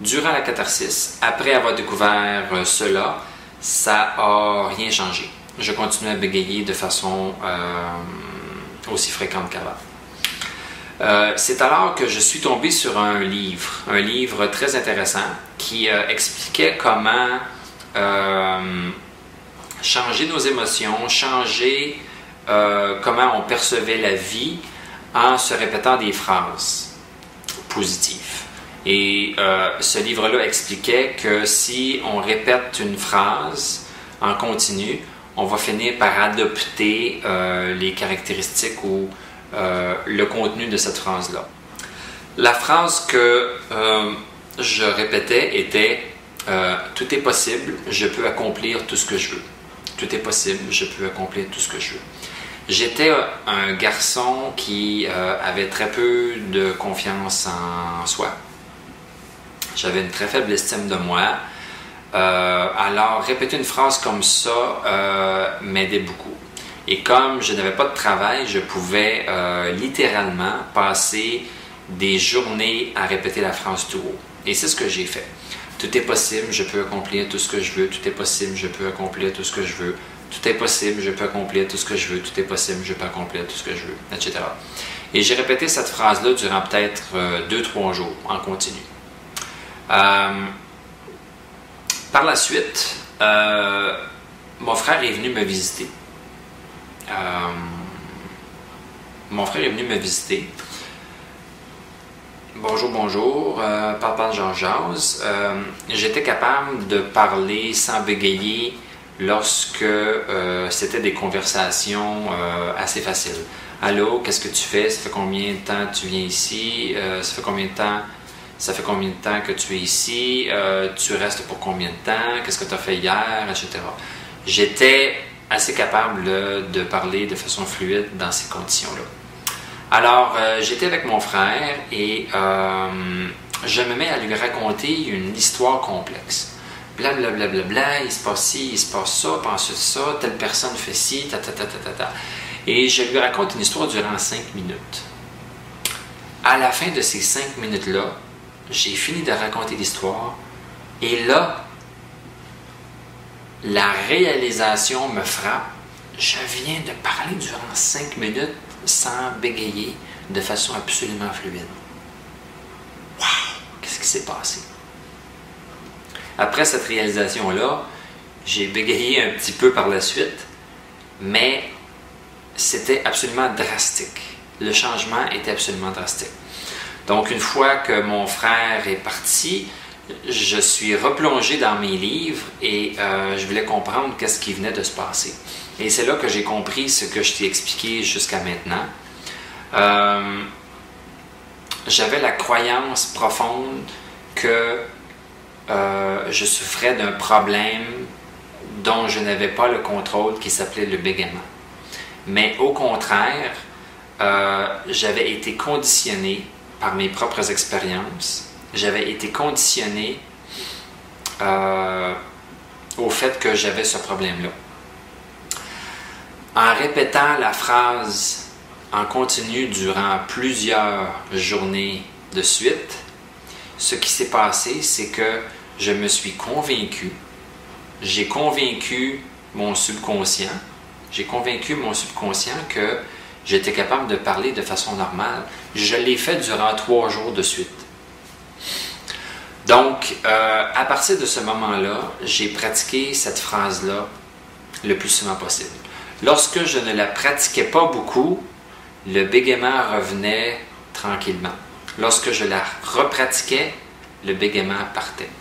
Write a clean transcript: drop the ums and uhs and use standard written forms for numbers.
Durant la catharsis, après avoir découvert cela, ça n'a rien changé. Je continue à bégayer de façon aussi fréquente qu'avant. C'est alors que je suis tombé sur un livre très intéressant qui expliquait comment changer nos émotions, changer comment on percevait la vie en se répétant des phrases positives. Et ce livre-là expliquait que si on répète une phrase en continu, on va finir par adopter les caractéristiques ou le contenu de cette phrase-là. La phrase que je répétais était « Tout est possible, je peux accomplir tout ce que je veux. Tout est possible, je peux accomplir tout ce que je veux. » J'étais un garçon qui avait très peu de confiance en soi. J'avais une très faible estime de moi. Alors, répéter une phrase comme ça m'aidait beaucoup. Et comme je n'avais pas de travail, je pouvais littéralement passer des journées à répéter la phrase tout haut. Et c'est ce que j'ai fait. Tout est possible, je peux accomplir tout ce que je veux. Tout est possible, je peux accomplir tout ce que je veux. Tout est possible, je peux accomplir tout ce que je veux. Tout est possible, je peux accomplir tout ce que je veux, etc. Et j'ai répété cette phrase-là durant peut-être 2-3 jours en continu. Par la suite, mon frère est venu me visiter. Bonjour, papa Jean Jase. J'étais capable de parler sans bégayer lorsque c'était des conversations assez faciles. Allô, qu'est-ce que tu fais? Ça fait combien de temps que tu viens ici? Ça fait combien de temps que tu es ici? Tu restes pour combien de temps? Qu'est-ce que tu as fait hier? Etc. J'étais assez capable de parler de façon fluide dans ces conditions-là. Alors, j'étais avec mon frère et je me mets à lui raconter une histoire complexe. Blablabla, bla, bla, bla, il se passe ci, il se passe ça, pense ça, telle personne fait ci, ta. Et je lui raconte une histoire durant 5 minutes. À la fin de ces 5 minutes-là, j'ai fini de raconter l'histoire et là, la réalisation me frappe. Je viens de parler durant 5 minutes sans bégayer de façon absolument fluide. Wow! Qu'est-ce qui s'est passé? Après cette réalisation-là, j'ai bégayé un petit peu par la suite, mais c'était absolument drastique. Le changement était absolument drastique. Donc, une fois que mon frère est parti, je suis replongé dans mes livres et je voulais comprendre qu'est-ce qui venait de se passer. Et c'est là que j'ai compris ce que je t'ai expliqué jusqu'à maintenant. J'avais la croyance profonde que je souffrais d'un problème dont je n'avais pas le contrôle qui s'appelait le bégaiement. Mais au contraire, j'avais été conditionné par mes propres expériences. J'avais été conditionné au fait que j'avais ce problème-là. En répétant la phrase en continu durant plusieurs journées de suite, ce qui s'est passé, c'est que je me suis convaincu, j'ai convaincu mon subconscient que j'étais capable de parler de façon normale. Je l'ai fait durant 3 jours de suite. Donc, à partir de ce moment-là, j'ai pratiqué cette phrase-là le plus souvent possible. Lorsque je ne la pratiquais pas beaucoup, le bégaiement revenait tranquillement. Lorsque je la repratiquais, le bégaiement partait.